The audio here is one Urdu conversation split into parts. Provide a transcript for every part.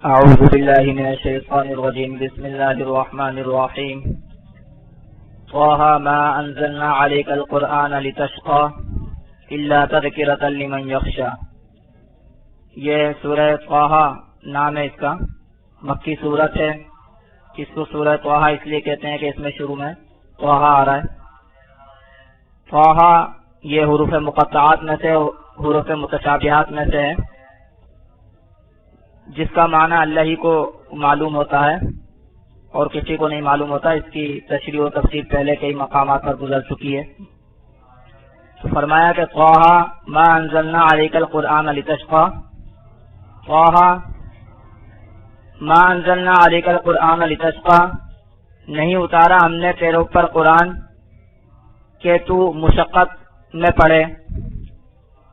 اعوذ باللہ من الشیطان الرجیم بسم اللہ الرحمن الرحیم طه ما انزلنا علیک القرآن لتشقى الا تذکرۃ لمن یخشى۔ یہ سورہ طه نام ہے اس کا، مکی سورت ہے۔ اس کو سورہ طه اس لیے کہتے ہیں کہ اس میں شروع میں طه آ رہا ہے۔ طه یہ حروف مقطعات میں سے، حروف متشابہات میں سے ہے، جس کا معنی اللہ ہی کو معلوم ہوتا ہے اور کسی کو نہیں معلوم ہوتا۔ اس کی تشریح و تفسیر پہلے کئی مقامات پر گزر چکی ہے۔ تو فرمایا کہ طه ما انزلنا علیک القرآن لتشقى، طه ما انزلنا علیک القرآن لتشقى، نہیں اتارا ہم نے تیرے اوپر قرآن کہ تو مشقت میں پڑھے،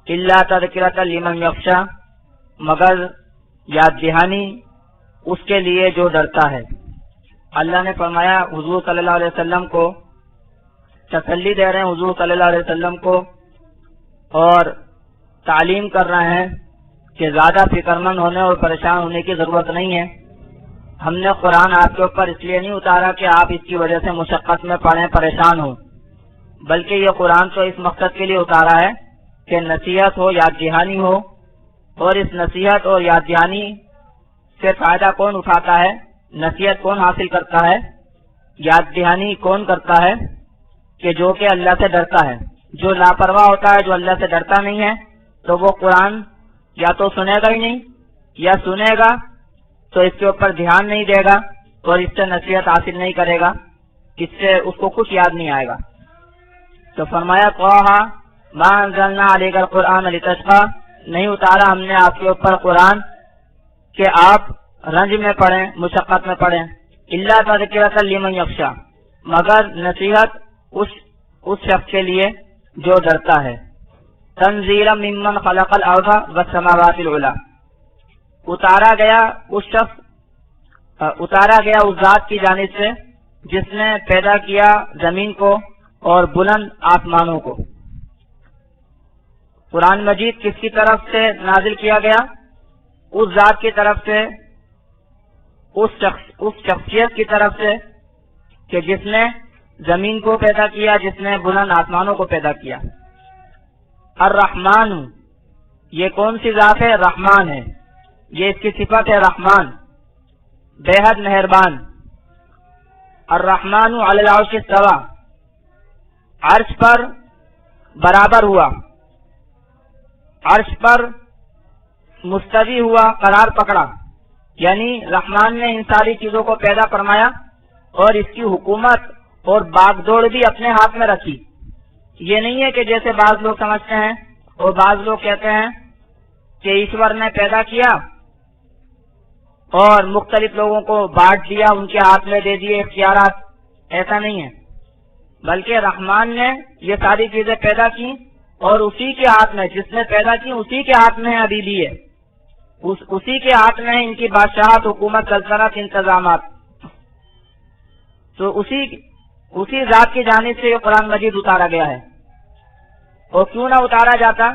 الا تذکرۃ لمن یخشی، مگر یاد دہانی اس کے لیے جو ڈرتا ہے۔ اللہ نے فرمایا حضور صلی اللہ علیہ وسلم کو تسلی دے رہے ہیں، حضور صلی اللہ علیہ وسلم کو، اور تعلیم کر رہے ہیں کہ زیادہ فکر مند ہونے اور پریشان ہونے کی ضرورت نہیں ہے۔ ہم نے قرآن آپ کے اوپر اس لیے نہیں اتارا کہ آپ اس کی وجہ سے مشقت میں پڑھیں، پریشان ہوں، بلکہ یہ قرآن تو اس مقصد کے لیے اتارا ہے کہ نصیحت ہو، یاد دہانی ہو، اور اس نصیحت اور یاد دہانی سے فائدہ کون اٹھاتا ہے، نصیحت کون حاصل کرتا ہے، یاد دہانی کون کرتا ہے، کہ جو کہ اللہ سے ڈرتا ہے۔ جو لاپرواہ ہوتا ہے، جو اللہ سے ڈرتا نہیں ہے، تو وہ قرآن یا تو سنے گا ہی نہیں، یا سنے گا تو اس کے اوپر دھیان نہیں دے گا اور اس سے نصیحت حاصل نہیں کرے گا، اس سے اس کو کچھ یاد نہیں آئے گا۔ تو فرمایا طه ما انزلنا علیک القرآن لتشقى، نہیں اتارا ہم نے آپ کے اوپر قرآن کہ آپ رنج میں پڑھیں، مشقت میں پڑھیں، الا تذکرۃ لمن یخشی، مگر نصیحت اس شخص کے لیے جو ڈرتا ہے۔ تنزیلا ممن خلق الارض والسماوات العلی، اتارا گیا اس ذات کی جانب سے جس نے پیدا کیا زمین کو اور بلند آسمانوں کو۔ قرآن مجید کس کی طرف سے نازل کیا گیا؟ اس ذات کی طرف سے، اس شخصیت کی طرف سے کہ جس نے زمین کو پیدا کیا، جس نے بلند آسمانوں کو پیدا کیا۔ الرحمن، یہ کون سی ذات ہے؟ رحمان ہے، یہ اس کی صفت ہے، رحمان، بے حد مہربان۔ الرحمن علی العرش استوی، عرش پر برابر ہوا، عرش پر مستوی ہوا، قرار پکڑا، یعنی رحمان نے ان ساری چیزوں کو پیدا فرمایا اور اس کی حکومت اور باغ دوڑ بھی اپنے ہاتھ میں رکھی۔ یہ نہیں ہے کہ جیسے بعض لوگ سمجھتے ہیں اور بعض لوگ کہتے ہیں کہ ایشور نے پیدا کیا اور مختلف لوگوں کو بانٹ دیا، ان کے ہاتھ میں دے دیے اختیارات۔ ایسا نہیں ہے، بلکہ رحمان نے یہ ساری چیزیں پیدا کی اور اسی کے ہاتھ میں، جس نے پیدا کی اسی کے ہاتھ میں ابھی بھی ہے، اسی کے ہاتھ میں ان کی بادشاہت، حکومت، سلطنت، انتظامات۔ تو اسی ذات کی جانب سے یہ قرآن مجید اتارا گیا ہے۔ اور کیوں نہ اتارا جاتا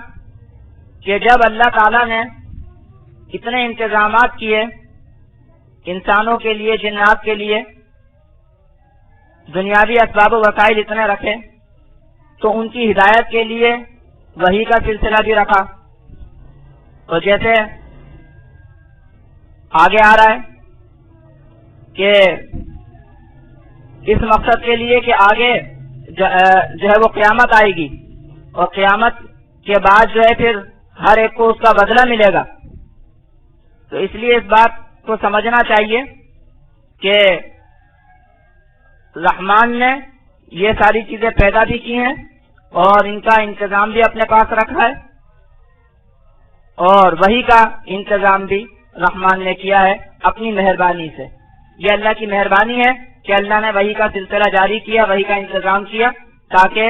کہ جب اللہ تعالیٰ نے اتنے انتظامات کیے انسانوں کے لیے، جنات کے لیے، دنیاوی اسباب و وسائل اتنے رکھے، تو ان کی ہدایت کے لیے وحی کا سلسلہ بھی رکھا۔ تو جیسے آگے آ رہا ہے کہ اس مقصد کے لیے کہ آگے جو ہے وہ قیامت آئے گی، اور قیامت کے بعد جو ہے پھر ہر ایک کو اس کا بدلہ ملے گا۔ تو اس لیے اس بات کو سمجھنا چاہیے کہ رحمان نے یہ ساری چیزیں پیدا بھی کی ہیں اور ان کا انتظام بھی اپنے پاس رکھا ہے، اور وحی کا انتظام بھی رحمان نے کیا ہے اپنی مہربانی سے۔ یہ اللہ کی مہربانی ہے کہ اللہ نے وحی کا سلسلہ جاری کیا، وحی کا انتظام کیا، تاکہ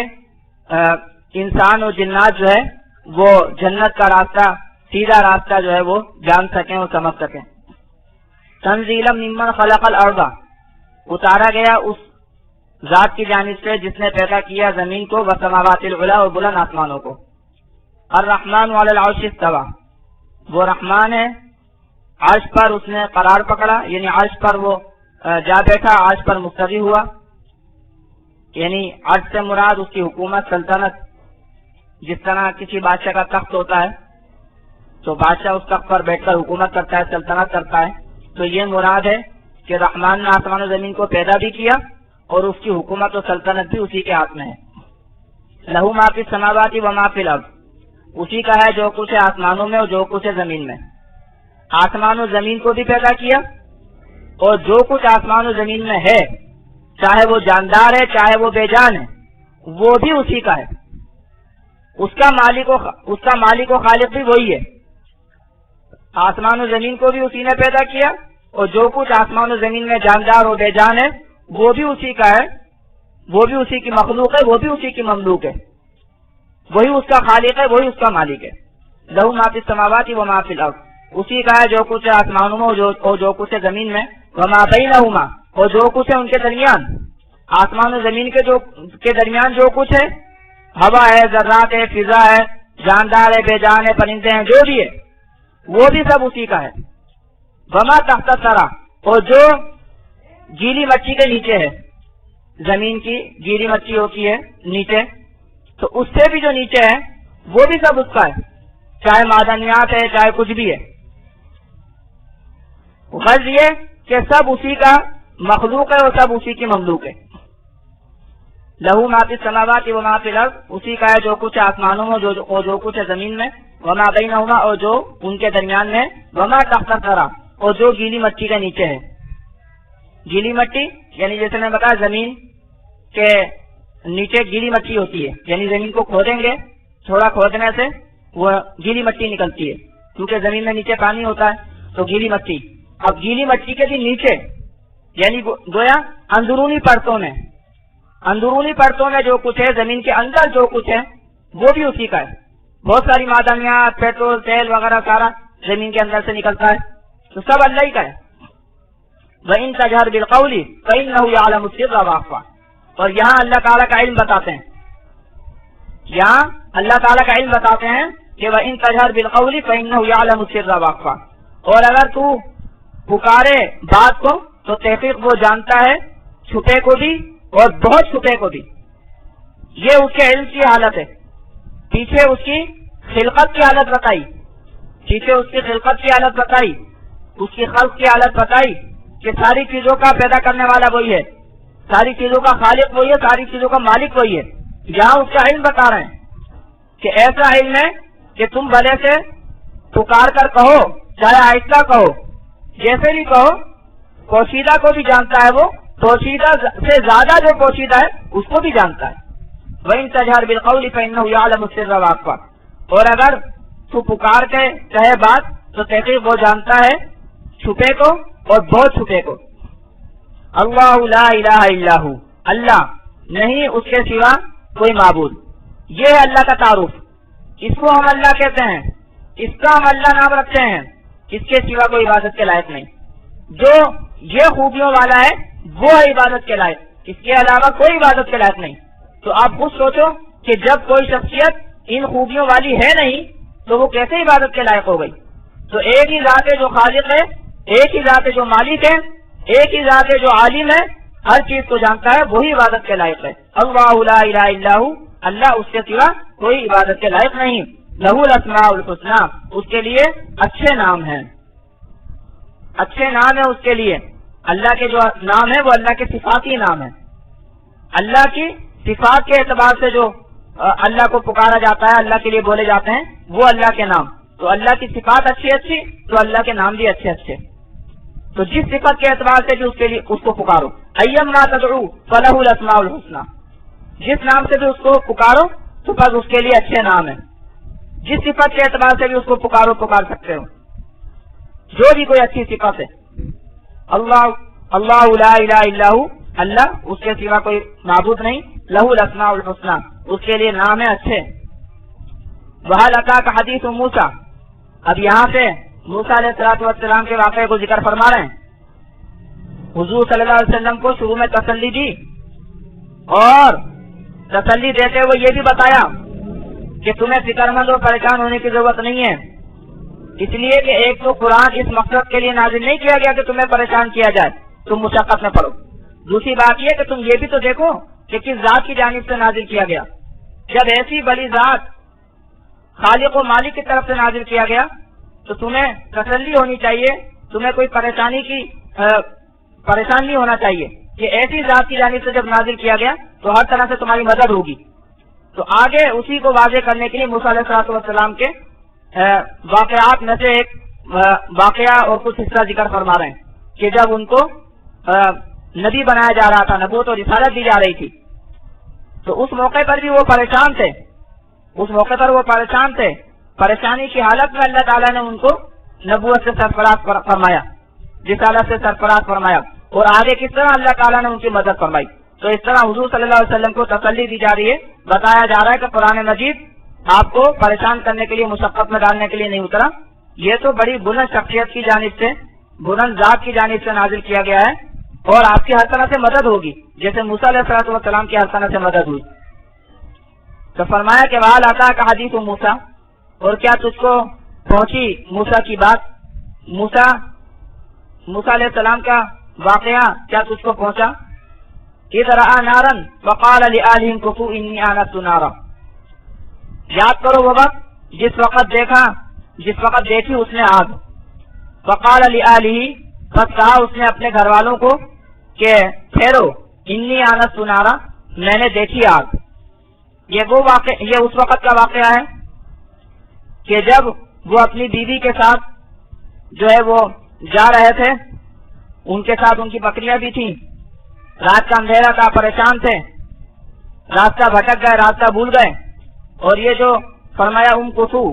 انسان اور جنات جو ہے وہ جنت کا راستہ، سیدھا راستہ جو ہے وہ جان سکیں اور سمجھ سکیں۔ تنزیلا ممن خلق الارض، اتارا گیا اس ذات کی جانب سے جس نے پیدا کیا زمین کو، والسماوات العلی، اور بلند آسمانوں کو۔ الرحمن علی العرش استوی، وہ رحمان ہے، عرش پر اس نے قرار پکڑا، یعنی عرش پر وہ جا بیٹھا، عرش پر مستوی ہوا، یعنی عرش سے مراد اس کی حکومت، سلطنت. جس طرح کسی بادشاہ کا تخت ہوتا ہے تو بادشاہ اس تخت پر بیٹھ کر حکومت کرتا ہے، سلطنت کرتا ہے. تو یہ مراد ہے کہ رحمان نے آسمان و زمین کو پیدا بھی کیا اور اس کی حکومت و سلطنت بھی اسی کے ہاتھ میں ہے. لہو ما فی السماوات و ما فی الارض، اسی کا ہے جو کچھ ہے آسمانوں میں اور جو کچھ ہے زمین میں. آسمان و زمین کو بھی پیدا کیا اور جو کچھ آسمان و زمین میں ہے، چاہے وہ جاندار ہے چاہے وہ بے جان ہے، وہ بھی اسی کا ہے. اس کا مالک و خالق بھی وہی ہے. آسمان و زمین کو بھی اسی نے پیدا کیا اور جو کچھ آسمان و زمین میں جاندار اور بے جان ہے وہ بھی اسی کا ہے، وہ بھی اسی کی مخلوق ہے، وہ بھی اسی کی مملوک ہے. وہی اس کا خالق ہے، وہی اس کا مالک ہے. لہو ما فی السماوات و ما فی الارض، اسی کا ہے جو کچھ ہے آسمانوں میں اور جو کچھ ہے زمین میں. وما بینہما، اور جو کچھ ہے ان کے درمیان، آسمان و زمین کے درمیان جو کچھ ہے، ہوا ہے، ذرات ہے، فضا ہے، جاندار ہے، بے جان ہے، پرندے ہیں، جو بھی ہے وہ بھی سب اسی کا ہے. وما تحت الثری، اور جو گیلی مٹی کے نیچے ہے، زمین کی گیلی مٹی ہوتی ہے نیچے، تو اس سے بھی جو نیچے ہے وہ بھی سب اس کا ہے، چاہے معدنیات ہے چاہے کچھ بھی ہے. غرض یہ کہ سب اسی کا مخلوق ہے اور سب اسی کی مملوک ہے. لہو ما فی السماوات و ما فی الارض، اسی کا ہے جو کچھ آسمانوں میں اور جو کچھ ہے زمین میں. وما بینہما، اور جو ان کے درمیان میں. وما تحت الثری، اور جو گیلی مٹی کے نیچے ہے. گیلی مٹی یعنی جیسے میں بتایا زمین کے نیچے گیلی مٹی ہوتی ہے، یعنی زمین کو کھودیں گے، تھوڑا کھودنے سے وہ گیلی مٹی نکلتی ہے، کیونکہ زمین میں نیچے پانی ہوتا ہے تو گیلی مٹی. اب گیلی مٹی کے بھی نیچے یعنی گویا اندرونی پرتوں میں جو کچھ ہے، زمین کے اندر جو کچھ ہے وہ بھی اسی کا ہے. بہت ساری معدنیات، پیٹرول، تیل وغیرہ سارا زمین کے اندر سے نکلتا ہے، تو سب اللہ ہی کا ہے. وَإِن تَجْهَرْ بِالْقَوْلِ فَإِنَّهُ يَعْلَمُ السِّرَّ وَأَخْفَى، اور یہاں اللہ تعالیٰ کا علم بتاتے ہیں، یہاں اللہ تعالیٰ کا علم بتاتے ہیں کہ وَإِن تَجْهَرْ بِالْقَوْلِ فَإِنَّهُ يَعْلَمُ السِّرَّ وَأَخْفَى، اور اگر تو پکارے بات کو تو تحقیق وہ جانتا ہے چھپے کو بھی اور بہت چھپے کو بھی. یہ اس کے علم کی حالت ہے. پیچھے اس کی خلقت کی حالت بتائی، اس کی خلق کی حالت بتائی کہ ساری چیزوں کا پیدا کرنے والا وہی ہے، ساری چیزوں کا خالق وہی ہے، ساری چیزوں کا مالک وہی ہے. یہاں اس کا علم بتا رہے ہیں کہ ایسا علم ہے کہ تم بھلے سے پکار کر کہو، چاہے آہستہ کہو، جیسے بھی کہو، پوشیدہ کو بھی جانتا ہے، وہ پوشیدہ سے زیادہ جو پوشیدہ ہے اس کو بھی جانتا ہے. وَإِن تَجْهَرْ بِالْقَوْلِ فَإِنَّهُ يَعْلَمُ السِّرَّ وَأَخْفَى، اور اگر تو پکار کے کہے بات تو تحقیق وہ جانتا ہے چھپے کو اور بہت چھپے کو. اللہ لا الہ الا ہو، اللہ نہیں اس کے سوا کوئی معبود. یہ ہے اللہ کا تعارف، اس کو ہم اللہ کہتے ہیں، اس کا ہم اللہ نام رکھتے ہیں، اس کے سوا کوئی عبادت کے لائق نہیں. جو یہ خوبیوں والا ہے وہ ہے عبادت کے لائق، اس کے علاوہ کوئی عبادت کے لائق نہیں. تو آپ خود سوچو کہ جب کوئی شخصیت ان خوبیوں والی ہے نہیں تو وہ کیسے عبادت کے لائق ہو گئی. تو ایک ہی ذات ہے جو خالق ہے، ایک ہی ذات ہے جو مالک ہے، ایک ہی ذات ہے جو عالم ہے، ہر چیز کو جانتا ہے، وہی عبادت کے لائق ہے. اللہ لا الہ الا ہو، اللہ اس کے سوا کوئی عبادت کے لائق نہیں. لہ الاسماء الحسنی، اس کے لیے اچھے نام ہیں، اچھے نام ہے اس کے لیے. اللہ کے جو نام ہے وہ اللہ کے صفاتی نام ہے. اللہ کی صفات کے اعتبار سے جو اللہ کو پکارا جاتا ہے، اللہ کے لیے بولے جاتے ہیں، وہ اللہ کے نام. تو اللہ کی صفات اچھی اچھی تو اللہ کے نام بھی اچھے اچھے. تو جس صفت کے اعتبار سے بھی اس کے لیے اس کو پکارو، ایما تدعو فلہ الاسماء الحسنی، جس نام سے بھی اس کو پکارو تو بس اس کے لیے اچھے نام ہے. جس صفت کے اعتبار سے بھی اس کو پکار سکتے ہو، جو بھی کوئی اچھی صفت ہے. اللہ لا الہ الا ہو، اللہ اس کے سوا کوئی معبود نہیں. لہ الاسماء الحسنی، اس کے لیے نام ہے اچھے. وہل اتاک حدیث موسیٰ، اب یہاں سے موسیٰ علیہ السلام کے واقعے کو ذکر فرما رہے ہیں. حضور صلی اللہ علیہ وسلم کو شروع میں تسلی دی اور تسلی دیتے ہوئے یہ بھی بتایا کہ تمہیں فکر مند اور پریشان ہونے کی ضرورت نہیں ہے، اس لیے کہ ایک تو قرآن اس مقصد کے لیے نازل نہیں کیا گیا کہ تمہیں پریشان کیا جائے تم مشقت میں پڑو. دوسری بات یہ کہ تم یہ بھی تو دیکھو کہ کس ذات کی جانب سے نازل کیا گیا. جب ایسی بڑی ذات خالق و مالک کی طرف سے نازل کیا گیا تو تمہیں تسلی ہونی چاہیے, تمہیں کوئی پریشان نہیں ہونا چاہیے کہ ایسی ذات کی جانب سے جب نازل کیا گیا تو ہر طرح سے تمہاری مدد ہوگی. تو آگے اسی کو واضح کرنے کے لیے موسیٰ علیہ السلام کے واقعات میں سے ایک واقعہ اور کچھ حصہ ذکر فرما رہے ہیں کہ جب ان کو نبی بنایا جا رہا تھا, نبوت اور رسالت دی جا رہی تھی, تو اس موقع پر بھی وہ پریشان تھے. پریشانی کی حالت میں اللہ تعالیٰ نے ان کو نبوت سے سرفراز فرمایا, رسالت سے سرفراز فرمایا, اور آگے کس طرح اللہ تعالیٰ نے ان کی مدد فرمائی. تو اس طرح حضور صلی اللہ علیہ وسلم کو تسلی دی جا رہی ہے, بتایا جا رہا ہے کہ قرآن مجید آپ کو پریشان کرنے کے لیے, مشقت میں ڈالنے کے لیے نہیں اترا. یہ تو بڑی بلند شخصیت کی جانب سے, بلند ذات کی جانب سے نازل کیا گیا ہے, اور آپ کی ہر طرح سے مدد ہوگی جیسے موسیٰ علیہ السلام کی ہر طرح سے مدد ہوئی. تو فرمایا کہ وَهَلْ أَتَاكَ حَدِيثُ موسیٰ, اور کیا تجھ کو پہنچی موسیٰ کی بات, موسیٰ علیہ السلام کا واقعہ کیا تجھ کو پہنچا. إِذْ رَأَىٰ نَارًا فَقَالَ لِأَهْلِهِمْ كُثُوا إِنِّي آنَسْتُ نَارًا, یاد کرو وہ وقت جس وقت دیکھی اس نے آگ. فَقَالَ لِأَهْلِهِ, بس کہا اس نے اپنے گھر والوں کو کہ ٹھہرو, إِنِّي آنَسْتُ نَارًا, میں نے دیکھی آگ. یہ اس وقت کا واقعہ ہے کہ جب وہ اپنی بیوی کے ساتھ جو ہے وہ جا رہے تھے, ان کے ساتھ ان کی بکریاں بھی تھیں, رات کا اندھیرا تھا, پریشان تھے, راستہ بھٹک گئے, راستہ بھول گئے, اور یہ جو فرمایا کسو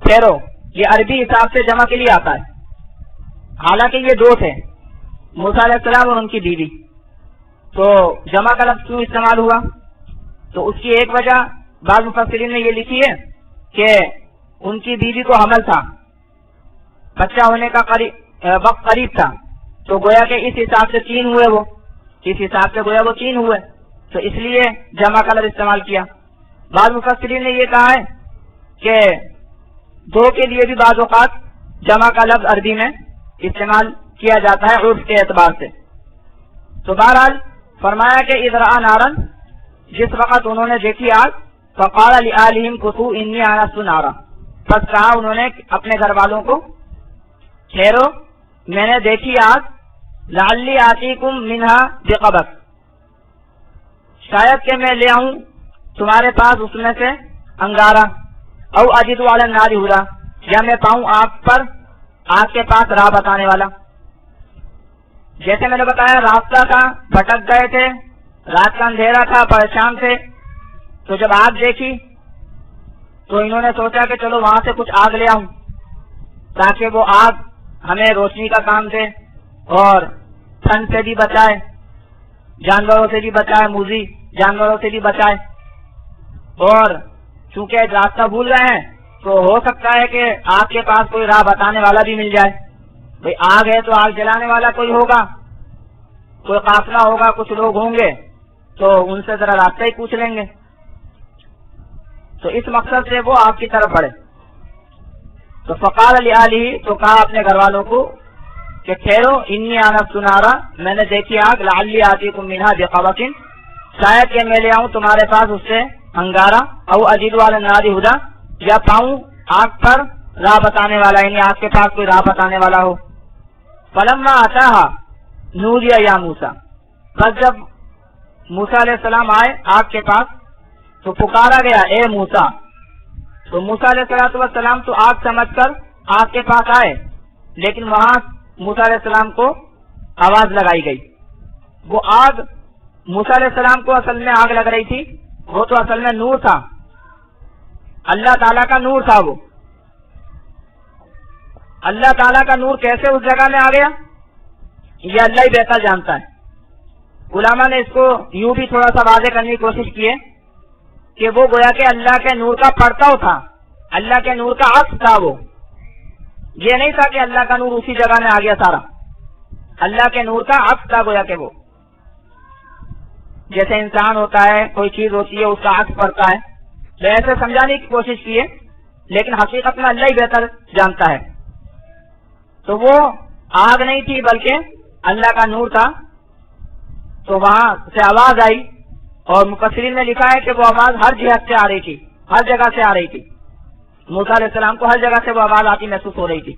ٹھہرو, یہ عربی حساب سے جمع کے لیے آتا ہے, حالانکہ یہ دو تھے, موسیٰ علیہ السلام اور ان کی بیوی. تو جمع کا لفظ کیوں استعمال ہوا, تو اس کی ایک وجہ بعض مفسرین نے یہ لکھی ہے کہ ان کی بیوی کو حمل تھا, بچہ ہونے کا وقت قریب تھا, تو گویا کہ اس حساب سے تین ہوئے, وہ تین ہوئے, تو اس لیے جمع کا لفظ استعمال کیا. بعض مفسرین نے یہ کہا ہے کہ دو کے لیے بھی بعض اوقات جمع کا لفظ عربی میں استعمال کیا جاتا ہے عرف کے اعتبار سے. تو بہرحال فرمایا کہ اذ رأى نارا, جس وقت انہوں نے دیکھی آگ, فقال لآلہم کثوا انی آنست نارا, پس کہا انہوں نے اپنے گھر والوں کو ٹھہرو میں نے دیکھی آگ, لعلی آتیکم منہا بقبس, شاید کہ میں لے آؤں تمہارے پاس اس میں سے انگارہ, او اجد علی النار ہدا, یا میں پاؤں آگ کے پاس راہ بتانے والا. جیسے میں نے بتایا راستہ تھا, بھٹک گئے تھے, رات کا اندھیرا تھا, پریشان تھے, تو جب آگ دیکھی تو انہوں نے سوچا کہ چلو وہاں سے کچھ آگ لے آؤں تاکہ وہ آگ ہمیں روشنی کا کام دے اور ٹھنڈ سے بھی بچائے, جانوروں سے بھی بچائے, موذی جانوروں سے بھی بچائے. اور چونکہ راستہ بھول رہے ہیں تو ہو سکتا ہے کہ آگ کے پاس کوئی راہ بتانے والا بھی مل جائے. بھئی آگ ہے تو آگ جلانے والا کوئی ہوگا, کوئی قافلہ ہوگا, کچھ لوگ ہوں گے, تو ان سے ذرا راستہ ہی پوچھ لیں گے. تو اس مقصد سے وہ آگ کی طرف بڑھے. تو فقال لآلہ, تو کہا اپنے گھر والوں کو کہ ٹھہرو, انی آنست نارا, میں نے دیکھی آگ, لعلی آتیکم منہا بقبس, شاید کہ میں لے آؤں تمہارے پاس اس سے انگارہ, او اجد علی النار ہدا, یا پاؤں آگ پر راہ بتانے والا, یعنی آگ کے پاس کوئی راہ بتانے والا ہو. فلما اتاہا نودی یا موسیٰ, بس جب موسیٰ علیہ السلام آئے آگ کے پاس تو پکارا گیا اے موسیٰ. تو موسیٰ علیہ السلام تو آگ سمجھ کر آگ کے پاس آئے, لیکن وہاں موسیٰ علیہ السلام کو آواز لگائی گئی. وہ آگ موسیٰ علیہ السلام کو اصل میں آگ لگ رہی تھی, وہ تو اصل میں نور تھا, اللہ تعالیٰ کا نور تھا. وہ اللہ تعالیٰ کا نور کیسے اس جگہ میں آ گیا یہ اللہ ہی بہتر جانتا ہے. علماء نے اس کو یوں بھی تھوڑا سا واضح کرنے کی کوشش کی ہے کہ وہ گویا کہ اللہ کے نور کا پرتاؤ تھا, اللہ کے نور کا عکس تھا. وہ یہ نہیں تھا کہ اللہ کا نور اسی جگہ میں آ گیا سارا, اللہ کے نور کا عکس تھا گویا کہ وہ. جیسے انسان ہوتا ہے, کوئی چیز ہوتی ہے, اس کا عکس پڑتا ہے, تو ایسے سمجھانے کی کوشش کی ہے, لیکن حقیقت میں اللہ ہی بہتر جانتا ہے. تو وہ آگ نہیں تھی بلکہ اللہ کا نور تھا. تو وہاں سے آواز آئی اور مفسرین نے لکھا ہے کہ وہ آواز ہر جہت سے آ رہی تھی, ہر جگہ سے آ رہی تھی. موسیٰ علیہ السلام کو ہر جگہ سے وہ آواز آتی محسوس ہو رہی تھی.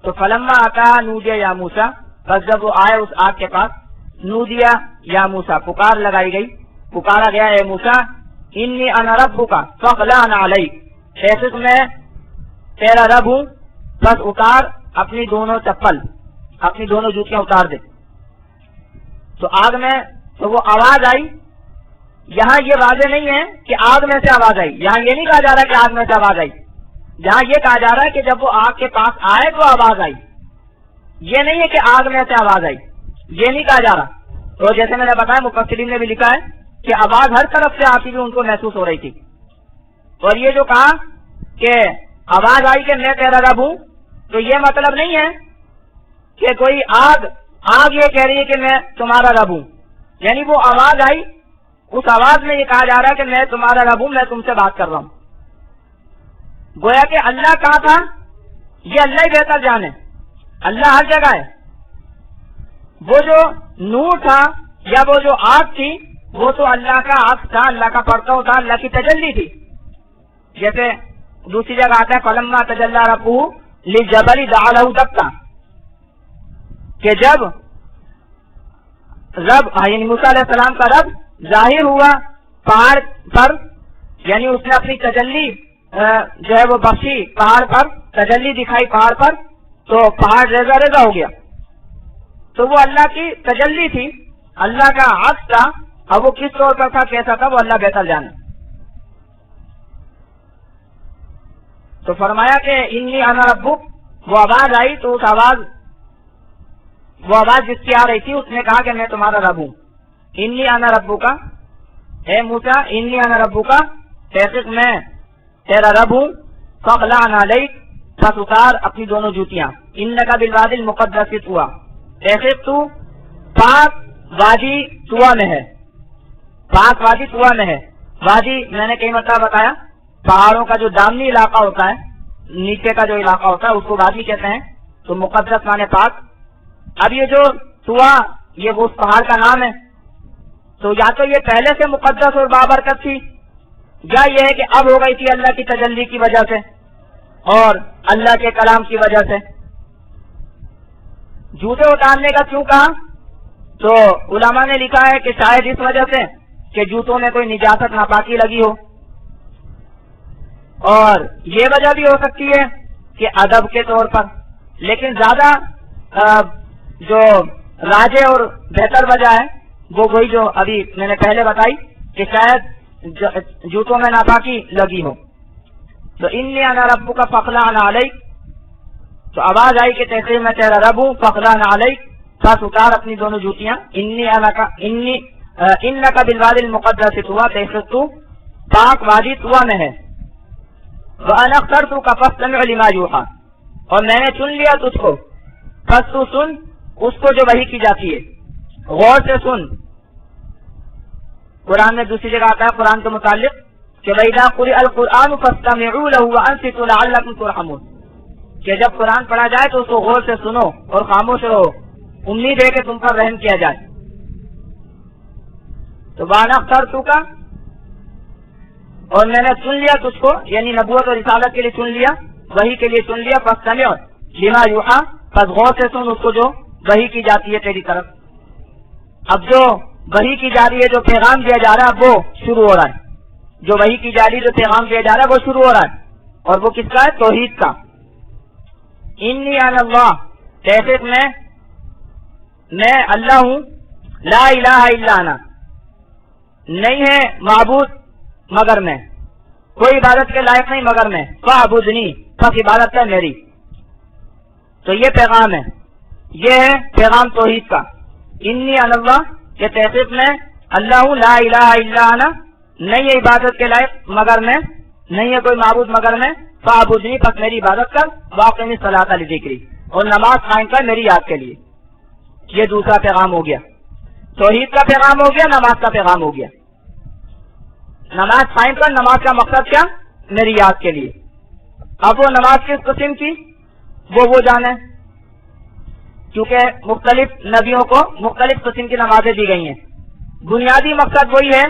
تو فلما آتا نودیہ یا موسیٰ, بس جب وہ آئے اس آگ کے پاس, نودیہ یا موسیٰ, پکار لگائی گئی, پکارا گیا اے موسیٰ, انی انا ربک فاخلع علیک, ایسے میں تیرا رب ہوں, بس اتار اپنی دونوں چپل, اپنی دونوں جوتیاں اتار دے. تو آگ میں تو وہ آواز آئی. یہاں یہ واضح نہیں ہے کہ آگ میں سے آواز آئی, یہاں یہ نہیں کہا جا رہا کہ آگ میں سے آواز آئی, یہاں یہ کہا جا رہا ہے کہ جب وہ آگ کے پاس آئے تو آواز آئی. یہ نہیں ہے کہ آگ میں سے آواز آئی, یہ نہیں کہا جا رہا. تو جیسے میں نے بتایا مفسرین نے بھی لکھا ہے کہ آواز ہر طرف سے آتی ہوئی ان کو محسوس ہو رہی تھی. اور یہ جو کہا کہ آواز آئی کہ میں تیرا رب ہوں, تو یہ مطلب نہیں ہے کہ کوئی آگ یہ کہہ رہی ہے کہ میں تمہارا رب ہوں. یعنی وہ آواز آئی, اس آواز میں یہ کہا جا رہا ہے کہ میں تمہارا رب ہوں, میں تم سے بات کر رہا ہوں. گویا کہ اللہ کہاں تھا یہ اللہ ہی بہتر جانے, اللہ ہر جگہ ہے. وہ جو نور تھا یا وہ جو آگ تھی وہ تو اللہ کا عکس تھا, اللہ کا پرتو تھا, اللہ کی تجلی تھی. جیسے دوسری جگہ آتا ہے فلما تجلی ربہ للجبل جعلہ دکا, کہ جب رب یعنی موسیٰ علیہ السلام کا رب ظاہر ہوا پہاڑ پر, یعنی اس نے اپنی تجلی جو ہے وہ بخشی پہاڑ پر, تجلی دکھائی پہاڑ پر, تو پہاڑ ریزہ ریزہ ہو گیا. تو وہ اللہ کی تجلی تھی, اللہ کا عکس تھا. اب وہ کس طور پر تھا, کیسا تھا, وہ اللہ بہتر جانے. تو فرمایا کہ انی انا ربک, وہ آواز آئی تو اس وہ آواز جس کی آ رہی تھی اس نے کہا کہ میں تمہارا رب ہوں. انی انا ربک, اے موسیٰ انی انا ربک, تحقیق میں تیرا رب ہوں. فاخلع علیک, پس اتار اپنی دونوں جوتیاں. انک بالوادی المقدس طویٰ, تحقیق تو پاک وادی طویٰ میں ہے, پاک وادی طویٰ میں ہے. وادی میں نے کئی مرتبہ بتایا پہاڑوں کا جو دامنی علاقہ ہوتا ہے, نیچے کا جو علاقہ ہوتا ہے اس کو وادی کہتے ہیں. تو مقدس مانے پاک. اب یہ جو طویٰ یہ وہ اس پہاڑ کا نام ہے. تو یا تو یہ پہلے سے مقدس اور بابرکت تھی, یا یہ ہے کہ اب ہو گئی تھی اللہ کی تجلی کی وجہ سے اور اللہ کے کلام کی وجہ سے. جوتے اتارنے کا کیوں کہا, تو علماء نے لکھا ہے کہ شاید اس وجہ سے کہ جوتوں میں کوئی نجاست ناپاکی لگی ہو, اور یہ وجہ بھی ہو سکتی ہے کہ ادب کے طور پر. لیکن زیادہ جو راجے اور بہتر وجہ ہے وہ وہی جو ابھی میں نے پہلے بتائی کہ شاید جوتوں میں ناپاکی لگی ہو. تو انی انا ربک فاخلع علیک, تو آواز آئی کہ تحقیق میں تیرا رب ہوں. فاخلع علیک, پس اتار اپنی دونوں جوتیاں. انک بالوادی المقدس طویٰ, تحقیق تو پاک وادی طویٰ میں ہے. وانا اخترتک فاستمع لما یوحیٰ, اور میں نے چن لیا تجھ کو, پس تو سن اس کو جو وحی کی جاتی ہے, غور سے سن. قرآن میں دوسری جگہ آتا ہے قرآن کے متعلق کہ وَإِذَا قُرِئَ الْقُرْآنُ فَاسْتَمِعُوا لَهُ وَأَنصِتُوا لَعَلَّكُمْ تُرْحَمُونَ, کہ جب قرآن پڑھا جائے تو اس کو غور سے سنو اور خاموش رہو, امید ہے کہ تم پر رحم کیا جائے. تو وَأَنَا اخْتَرْتُكَ, اور میں نے چن لیا تجھ کو, یعنی نبوت اور رسالت کے لیے چن لیا, وحی کے لیے چن لیا. فَاسْتَمِعْ لِمَا یوحیٰ, پس غور سے سن اس کو جو وحی کی جاتی ہے تیری طرف. اب جو وحی کی جا رہی ہے, جو پیغام دیا جا رہا ہے وہ شروع ہو رہا ہے. جو وحی کی جا رہی ہے, جو پیغام دیا جا رہا ہے وہ شروع ہو رہا ہے, اور وہ کس کا ہے, توحید کا. انی انا اللہ, تحقیق میں اللہ ہوں. لا الہ الا انا, نہیں ہے معبود مگر میں, کوئی عبادت کے لائق نہیں مگر میں. فاعبدنی, بس عبادت ہے میری. تو یہ پیغام ہے, یہ ہے پیغام توحید کا. انی انا اللہ, کہ تحقیق میں اللہ ہوں. لا الہ الا انا, نہیں ہے عبادت کے لائق مگر میں, نہیں ہے کوئی معبود مگر میں. فاعبدنی, پس میری عبادت کر. واقم الصلاۃ لذکری, اور نماز قائم کر میری یاد کے لیے. یہ دوسرا پیغام ہو گیا, توحید کا پیغام ہو گیا, نماز کا پیغام ہو گیا. نماز قائم کر, نماز کا مقصد کیا, میری یاد کے لیے. اب وہ نماز کس قسم کی وہ جانے. کیونکہ مختلف نبیوں کو مختلف قسم کی نمازیں دی گئی ہیں. بنیادی مقصد وہی ہے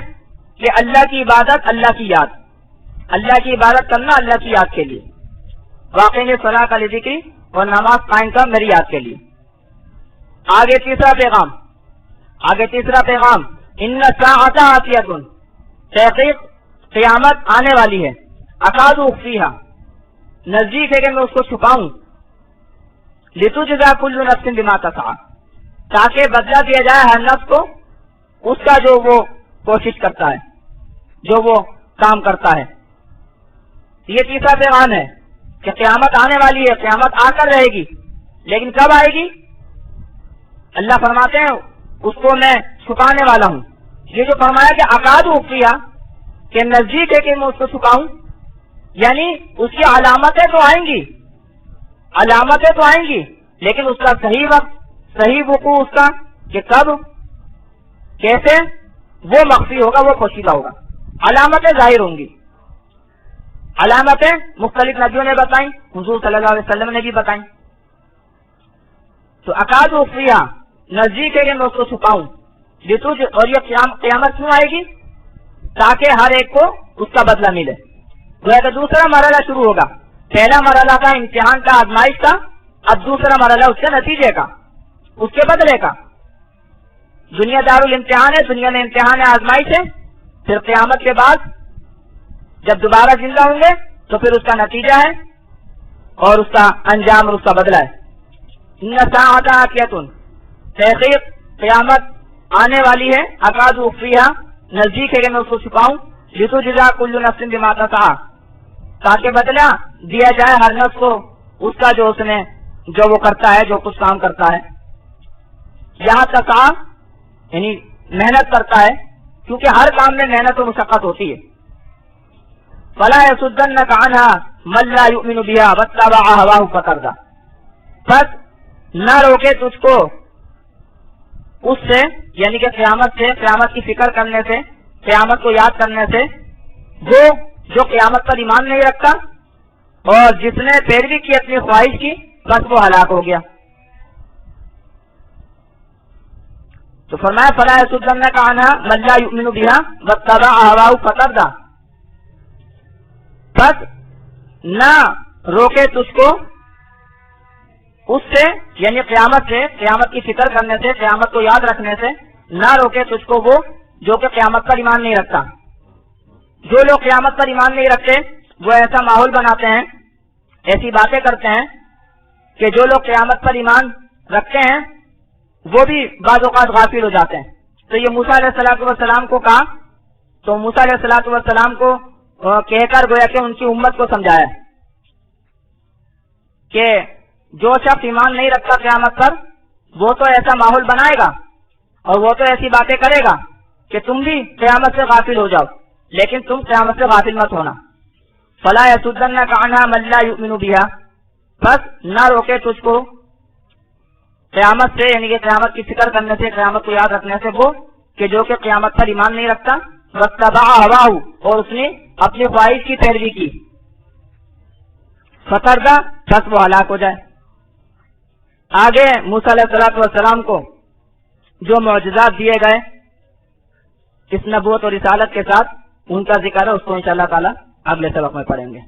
کہ اللہ کی عبادت، اللہ کی یاد، اللہ کی عبادت کرنا اللہ کی یاد کے لیے. واقعی میں صلاۃ علی ذکری اور نماز قائم کر میری یاد کے لیے. آگے تیسرا پیغام ان الساعۃ آتیۃ، تحقیق قیامت آنے والی ہے. اکاد اخفیھا، نزدیک ہے کہ میں اس کو چھپاؤں. لتجزا کل نفس بما تسعی، تاکہ بدلہ دیا جائے ہر نفس کو اس کا جو وہ کوشش کرتا ہے، جو وہ کام کرتا ہے. یہ تیسرا پیغام ہے کہ قیامت آنے والی ہے، قیامت آ کر رہے گی، لیکن کب آئے گی؟ اللہ فرماتے ہیں اس کو میں چھپانے والا ہوں. یہ جو فرمایا کہ اکاد اخفیھا، کہ نزدیک ہے کہ میں اس کو چھپاؤں، یعنی اس کی علامتیں تو آئیں گی، لیکن اس کا صحیح وقت، صحیح وقوع اس کا کہ کب، کیسے، وہ مخفی ہوگا، وہ پوشیدہ ہوگا. علامتیں ظاہر ہوں گی. علامتیں مختلف نبیوں نے بتائیں، حضور صلی اللہ علیہ وسلم نے بھی بتائیں. تو اکاد اخفیھا، نزدیک ہے کہ میں اس کو چھپاؤں. اور یہ قیامت کیوں آئے گی؟ تاکہ ہر ایک کو اس کا بدلہ ملے. تو دوسرا مرحلہ شروع ہوگا. پہلا مرحلہ کا امتحان کا، آزمائش کا، اب دوسرا مرحلہ اس کے نتیجے کا، اس کے بدلے کا. دنیا دارالامتحان ہے، دنیا میں امتحان ہے، آزمائش ہے. پھر قیامت کے بعد جب دوبارہ زندہ ہوں گے تو پھر اس کا نتیجہ ہے اور اس کا انجام اور اس کا بدلہ ہے. ان الساعۃ آتیۃ، تحقیق قیامت آنے والی ہے. اکاد اخفیھا، نزدیک ہے کہ میں اس کو چھپاؤں. لتجزا کل نفس بما تسعی، تاکہ بدلہ دیا جائے ہر نفس کو اس کا جو وہ کرتا ہے، جو کچھ کام کرتا ہے. یہاں تسعی یعنی محنت کرتا ہے، کیونکہ ہر کام میں محنت و مشقت ہوتی ہے. فلا یصدنک عنہا من لا یؤمن بہا واتبع ہواہ فتردی، بس نہ روکے تجھ کو اس سے، یعنی کہ قیامت سے، قیامت کی فکر کرنے سے، قیامت کو یاد کرنے سے، وہ جو قیامت پر ایمان نہیں رکھتا اور جس نے پیروی کی اپنی خواہش کی، بس وہ ہلاک ہو گیا. تو فرمایا فلا یصدنک عنہا من لا یؤمن بہا واتبع ہواہ فتردی، بس نہ روکے تجھ کو اس سے، یعنی قیامت سے، قیامت کی فکر کرنے سے، قیامت کو یاد رکھنے سے نہ روکے تجھ کو وہ جو کہ قیامت پر ایمان نہیں رکھتا. جو لوگ قیامت پر ایمان نہیں رکھتے وہ ایسا ماحول بناتے ہیں، ایسی باتیں کرتے ہیں کہ جو لوگ قیامت پر ایمان رکھتے ہیں وہ بھی بعض اوقات غافل ہو جاتے ہیں. تو یہ موسیٰ علیہ الصلوۃ والسلام کو کہا، تو موسیٰ علیہ الصلوۃ والسلام کو کہہ کر گویا کہ ان کی امت کو سمجھایا کہ جو شخص ایمان نہیں رکھتا قیامت پر، وہ تو ایسا ماحول بنائے گا اور وہ تو ایسی باتیں کرے گا کہ تم بھی قیامت سے غافل ہو جاؤ، لیکن تم قیامت سے غافل مت ہونا. فلا یصدنک عنہا من لا یؤمن بہا، بس نہ روکے تجھ کو قیامت سے، یعنی کہ قیامت کی فکر کرنے سے، قیامت کو یاد رکھنے سے، وہ کہ جو کہ قیامت پر ایمان نہیں رکھتا. واتبع ہواہ، اور اس نے اپنی خواہش کی پیروی کی. فتردی، بس وہ ہلاک ہو جائے. آگے موسیٰ علیہ الصلوۃ والسلام کو جو معجزات دیے گئے اس نبوت اور رسالت کے ساتھ، ان کا ذکر ہے، اس کو انشاءاللہ تعالی اگلے سبق میں پڑھیں گے.